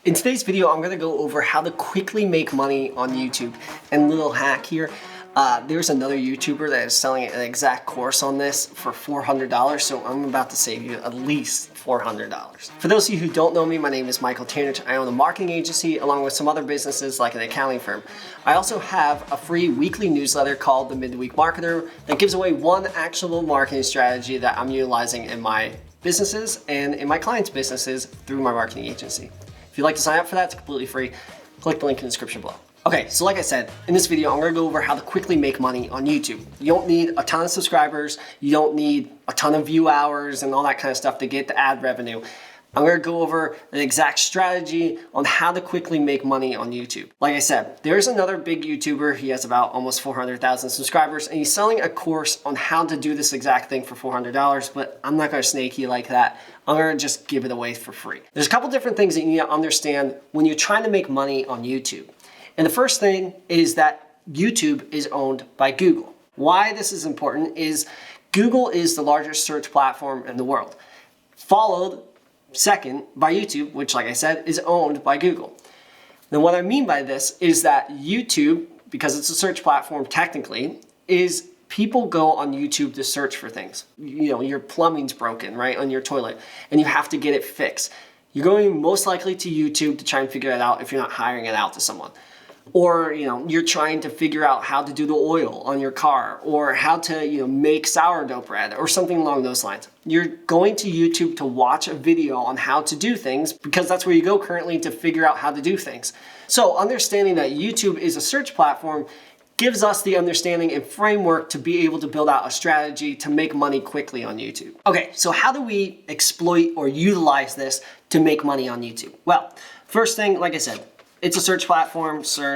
In today's video, I'm gonna go over how to quickly make money on YouTube. And a little hack here, there's another YouTuber that is selling an exact course on this for $400, so I'm about to save you at least $400. For those of you who don't know me, my name is Michael Tanich. I own a marketing agency along with some other businesses like an accounting firm. I also have a free weekly newsletter called The Midweek Marketer that gives away one actionable marketing strategy that I'm utilizing in my businesses and in my clients' businesses through my marketing agency. If you'd like to sign up for that, it's completely free. Click the link in the description below. Okay, so like I said, in this video, I'm gonna go over how to quickly make money on YouTube. You don't need a ton of subscribers. You don't need a ton of view hours and all that kind of stuff to get the ad revenue. I'm gonna go over an exact strategy on how to quickly make money on YouTube. Like I said, there's another big YouTuber. He has about almost 400,000 subscribers and he's selling a course on how to do this exact thing for $400, but I'm not gonna snake you like that. I'm gonna just give it away for free. There's a couple different things that you need to understand when you're trying to make money on YouTube. And the first thing is that YouTube is owned by Google. Why this is important is Google is the largest search platform in the world, followed second by YouTube, which like I said, is owned by Google. Now what I mean by this is that YouTube, because it's a search platform technically, is people go on YouTube to search for things. You know, your plumbing's broken, right, on your toilet, and you have to get it fixed. You're going most likely to YouTube to try and figure it out if you're not hiring it out to someone. Or, you're trying to figure out how to do the oil on your car or how to, make sourdough bread or something along those lines. You're going to YouTube to watch a video on how to do things because that's where you go currently to figure out how to do things. So understanding that YouTube is a search platform gives us the understanding and framework to be able to build out a strategy to make money quickly on YouTube. Okay, so how do we exploit or utilize this to make money on YouTube? Well, first thing, like I said, it's a search platform, so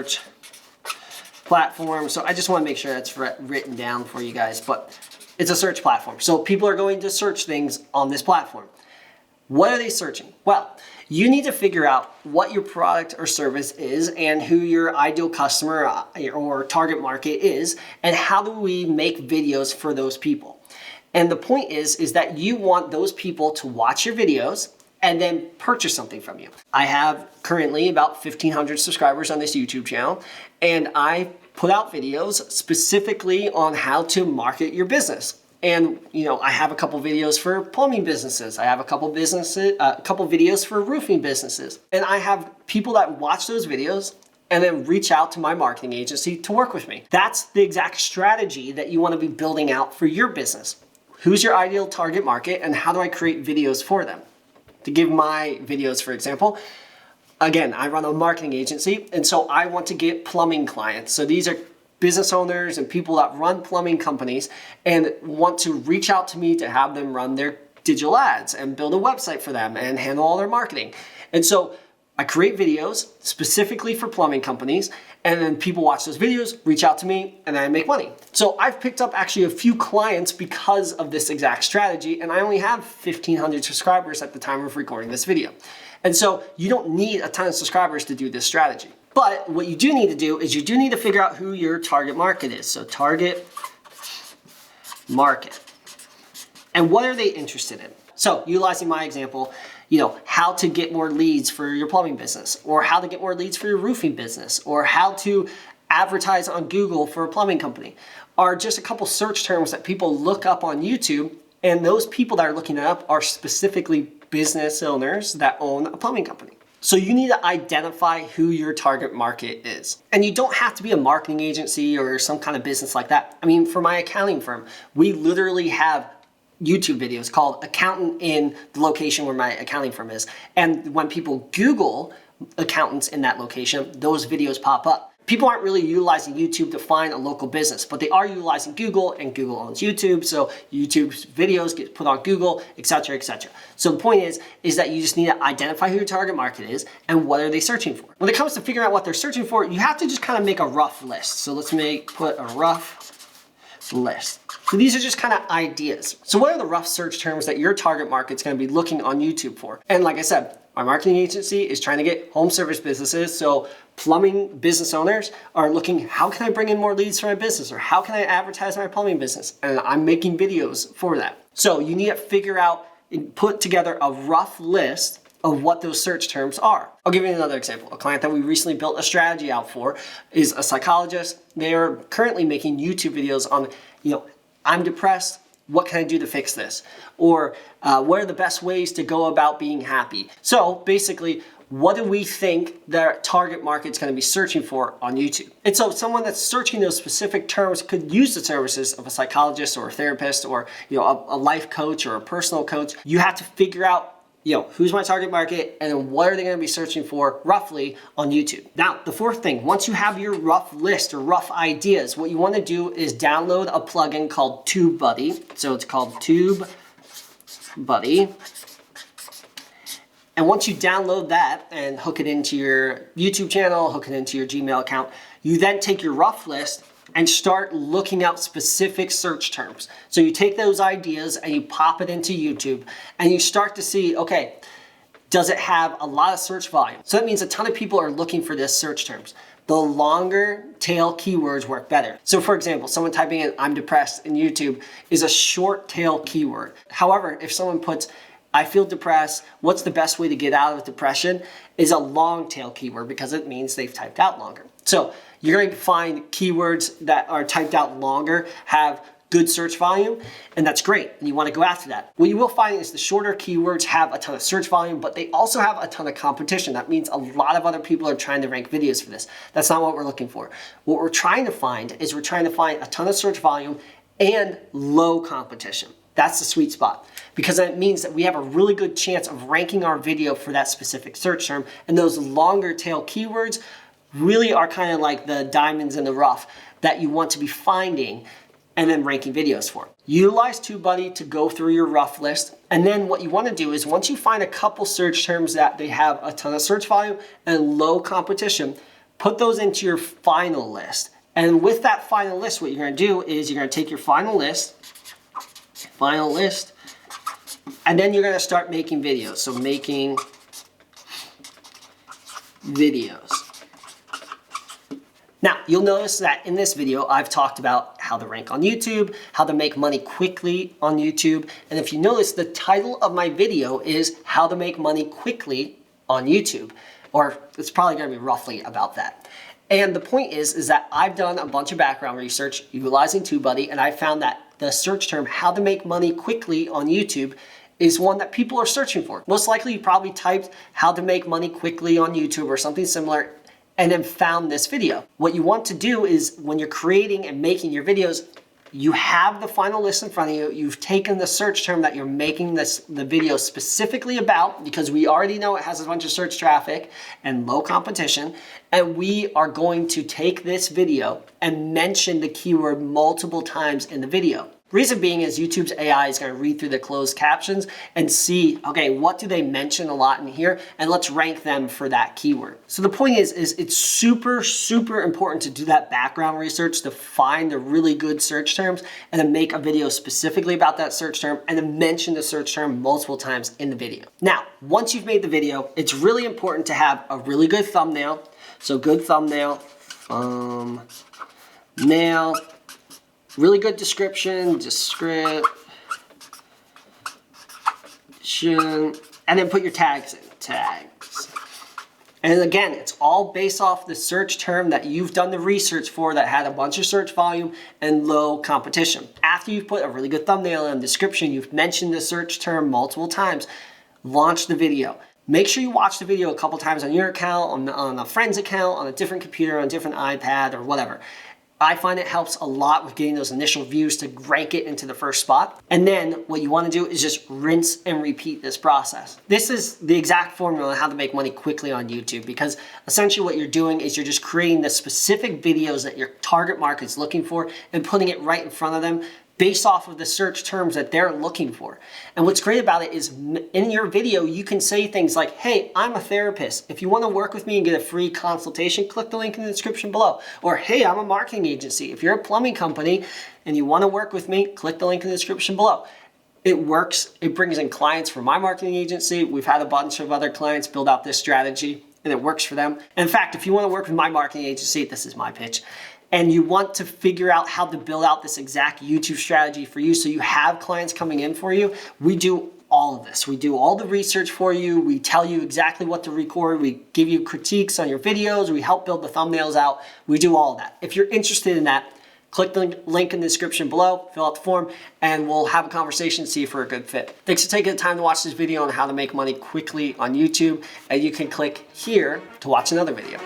I just want to make sure that's written down for you guys, but it's a search platform. So people are going to search things on this platform. What are they searching? Well, you need to figure out what your product or service is and who your ideal customer or target market is, and how do we make videos for those people. And the point is that you want those people to watch your videos and then purchase something from you. I have currently about 1,500 subscribers on this YouTube channel, and I put out videos specifically on how to market your business. And I have a couple videos for plumbing businesses. I have a couple videos for roofing businesses. And I have people that watch those videos and then reach out to my marketing agency to work with me. That's the exact strategy that you want to be building out for your business. Who's your ideal target market and how do I create videos for them? To give my videos, for example, again, I run a marketing agency, and so I want to get plumbing clients. So these are business owners and people that run plumbing companies and want to reach out to me to have them run their digital ads and build a website for them and handle all their marketing. And so I create videos specifically for plumbing companies, and then people watch those videos, reach out to me, and then I make money. So I've picked up actually a few clients because of this exact strategy, and I only have 1,500 subscribers at the time of recording this video. And so you don't need a ton of subscribers to do this strategy. But what you do need to do is you do need to figure out who your target market is. So target market. And what are they interested in? So utilizing my example, how to get more leads for your plumbing business, or how to get more leads for your roofing business, or how to advertise on Google for a plumbing company are just a couple search terms that people look up on YouTube. And those people that are looking it up are specifically business owners that own a plumbing company. So you need to identify who your target market is. And you don't have to be a marketing agency or some kind of business like that. I mean, for my accounting firm, we literally have YouTube videos called Accountant in the location where my accounting firm is. And when people Google accountants in that location, those videos pop up. People aren't really utilizing YouTube to find a local business, but they are utilizing Google, and Google owns YouTube. So YouTube's videos get put on Google, etc., etc. So the point is that you just need to identify who your target market is and what are they searching for. When it comes to figuring out what they're searching for, you have to just kind of make a rough list. So let's put a rough list. So these are just kind of ideas. So what are the rough search terms that your target market's going to be looking on YouTube for? And like I said, my marketing agency is trying to get home service businesses. So plumbing business owners are looking, how can I bring in more leads for my business? Or how can I advertise my plumbing business? And I'm making videos for that. So you need to figure out and put together a rough list of what those search terms are. I'll give you another example. A client that we recently built a strategy out for is a psychologist. They are currently making YouTube videos on, I'm depressed. What can I do to fix this? Or what are the best ways to go about being happy? So basically, what do we think their target market's going to be searching for on YouTube? And so someone that's searching those specific terms could use the services of a psychologist or a therapist or a life coach or a personal coach. You have to figure out who's my target market and then what are they going to be searching for roughly on YouTube. Now, the fourth thing, once you have your rough list or rough ideas, what you want to do is download a plugin called TubeBuddy. So it's called TubeBuddy. And once you download that and hook it into your YouTube channel, hook it into your Gmail account, you then take your rough list and start looking out specific search terms. So you take those ideas and you pop it into YouTube and you start to see, okay, does it have a lot of search volume? So that means a ton of people are looking for this search terms. The longer tail keywords work better. So for example, someone typing in I'm depressed in YouTube is a short tail keyword. However, if someone puts I feel depressed, what's the best way to get out of depression, is a long tail keyword because it means they've typed out longer. So you're going to find keywords that are typed out longer, have good search volume, and that's great. And you want to go after that. What you will find is the shorter keywords have a ton of search volume, but they also have a ton of competition. That means a lot of other people are trying to rank videos for this. That's not what we're looking for. What we're trying to find is a ton of search volume and low competition. That's the sweet spot, because that means that we have a really good chance of ranking our video for that specific search term, and those longer tail keywords really are kind of like the diamonds in the rough that you want to be finding and then ranking videos for. Utilize TubeBuddy to go through your rough list, and then what you want to do is once you find a couple search terms that they have a ton of search volume and low competition, put those into your final list. And with that final list, what you're going to do is you're going to take your final list, and then you're going to start making videos. So making videos. Now, you'll notice that in this video, I've talked about how to rank on YouTube, how to make money quickly on YouTube. And if you notice, the title of my video is how to make money quickly on YouTube, or it's probably going to be roughly about that. And the point is that I've done a bunch of background research utilizing TubeBuddy, and I found that the search term, how to make money quickly on YouTube, is one that people are searching for. Most likely you probably typed how to make money quickly on YouTube or something similar and then found this video. What you want to do is when you're creating and making your videos, you have the final list in front of you. You've taken the search term that you're making the video specifically about, because we already know it has a bunch of search traffic and low competition. And we are going to take this video and mention the keyword multiple times in the video. Reason being is YouTube's AI is going to read through the closed captions and see, okay, what do they mention a lot in here? And let's rank them for that keyword. So the point is it's super, super important to do that background research to find the really good search terms and then make a video specifically about that search term and then mention the search term multiple times in the video. Now, once you've made the video, it's really important to have a really good thumbnail. So good thumbnail, really good description, and then put your tags in, And again, it's all based off the search term that you've done the research for that had a bunch of search volume and low competition. After you've put a really good thumbnail and description, you've mentioned the search term multiple times, launch the video. Make sure you watch the video a couple times on your account, on a friend's account, on a different computer, on a different iPad, or whatever. I find it helps a lot with getting those initial views to rank it into the first spot. And then what you want to do is just rinse and repeat this process. This is the exact formula on how to make money quickly on YouTube, because essentially what you're doing is you're just creating the specific videos that your target market's looking for and putting it right in front of them based off of the search terms that they're looking for. And what's great about it is in your video, you can say things like, hey, I'm a therapist. If you want to work with me and get a free consultation, click the link in the description below. Or, hey, I'm a marketing agency. If you're a plumbing company and you want to work with me, click the link in the description below. It works. It brings in clients for my marketing agency. We've had a bunch of other clients build out this strategy, and it works for them. In fact, if you want to work with my marketing agency, this is my pitch, and you want to figure out how to build out this exact YouTube strategy for you so you have clients coming in for you, we do all of this. We do all the research for you. We tell you exactly what to record. We give you critiques on your videos. We help build the thumbnails out. We do all of that. If you're interested in that, click the link in the description below, fill out the form, and we'll have a conversation, see if we're a good fit. Thanks for taking the time to watch this video on how to make money quickly on YouTube, and you can click here to watch another video.